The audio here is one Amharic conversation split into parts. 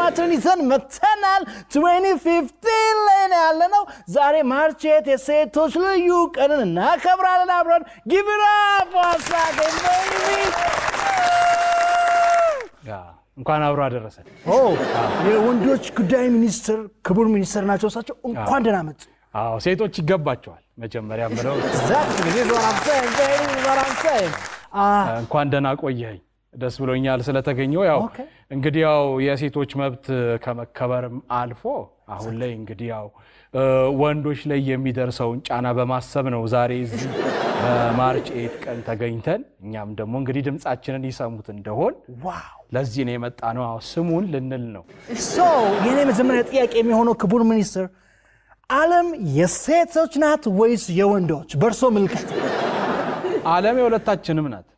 ፕሮግራማችንን ይዘን መተናል 2015 ላይ ነው ያለነው ዛሬ ማርች 8 የሴቶች ልዩ ቀንን እናከብራለን አብረን give it up ዋሳገኝ እንኳን አብሮ አደረሰን የወንዶች ጉዳይ ሚኒስትር ክቡር ሚኒስትር ናቸው እሳቸው እንኳን ደህና መጡ ሴቶች ይገባቸዋል መጀመሪያ ብለው እንኳን ደህና ቆየኝ ደስ ብሎኛል ስለተገኘው ያው እንግዲህ ያው የሴቶች መብት ከመከበርም አልፎ አሁን ላይ እንግዲህ ያው ወንዶች ላይ የሚደርሰውን ጫና በማሰብ ነው ዛሬ እዚህ በማርች 8 ቀን ተገኝተን እኛም ደግሞ እንግዲህ ድምጻችንን ይሰሙት እንደሆን ለዚህ ነው የመጣ ነው ስሙን ልንል ነው የኔ መጀመሪያ ጥያቄ የሚሆነው ክቡር ሚኒስትር ዓለም የሴቶች ናት ወይስ የወንዶች በርሶ ምልከታ ዓለም የሁለታችንም ናት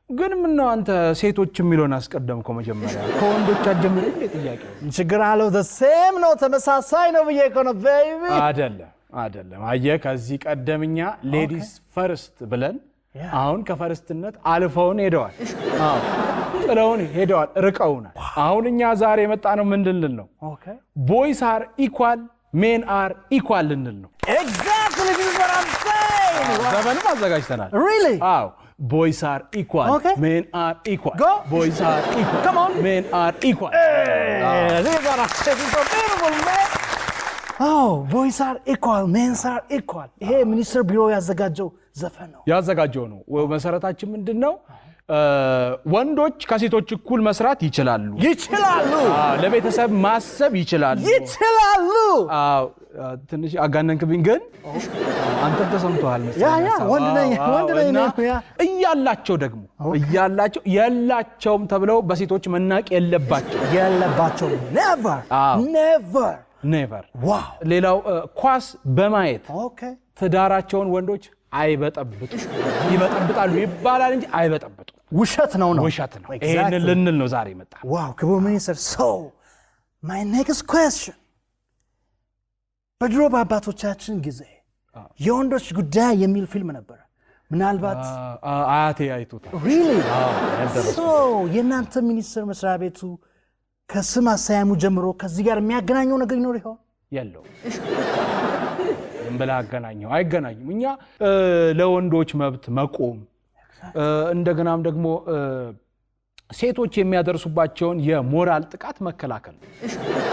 ግን ምን ነው አንተ ሴቶች የሚሉን አስቀደምከው መጀመሪያ ከወንዶች አጀምር እንዴ ጥያቄው ችግር አለው the same ነው ተመሳሳይ ነው በየኮነ baby አይደለም አየ ከዚህ ቀደምኛ ሌዲስ ፈርስት ብለን አሁን ከፈርስትነት አልፈውን ሄደዋል ጥለውን ሄደዋል ርቀውናል አሁን እኛ ዛሬ የመጣ ነው ምንድን ነው boys are equal men are equal ልንል ነው exactly this is what I'm saying ዘመንም አዘጋጅተናል really boys are equal men are equal Go. boys are equal Come on men are equal this is so beautiful man boys are equal men are equal ይሄ ሚኒስትር ቢሮ ያዘጋጀው ዘፈን ነው ያዘጋጀው ነው መሰረታችን ምንድነው ወንዶች ከሴቶች እኩል መስራት ይችላሉ ለቤተሰብ ማሰብ ይችላሉ ትንሽ አጋነንክብኝ ግን አንተ ተሰምቷል ወንድ ነኝ እያላቸው ደግሞ እያላቸው ያላቸውም ተብለው በሴቶች መናቅ የለባቸው never ሌላው ኳስ በማየት ትዳራቸውን ወንዶች ይበጠብጣሉ ይባላል እንጂ አይበጠብጡ ውሸት ነው ይሄንን ልንል ነው ዛሬ መጣ ክቡር ሚኒስትር so my next question በድሮ በአባቶቻችን ጊዜ የወንዶች ጉዳይ የሚል ፊልም ነበር ምናልባት አያቴ አይቶታል really so የእናንተ ሚኒስትር መስሪያ ቤቱ ከስም አሳያሙ ጀምሮ ከዚህ ጋር የሚያገናኘው ነገር ይኖር ይሆን የለው እንበላ አይገናኙም እኛ ለወንዶች መብት መቆም እንደገናም ደግሞ ሴቶች የሚያደርሱባቸውን የሞራል ጥቃት መከላከል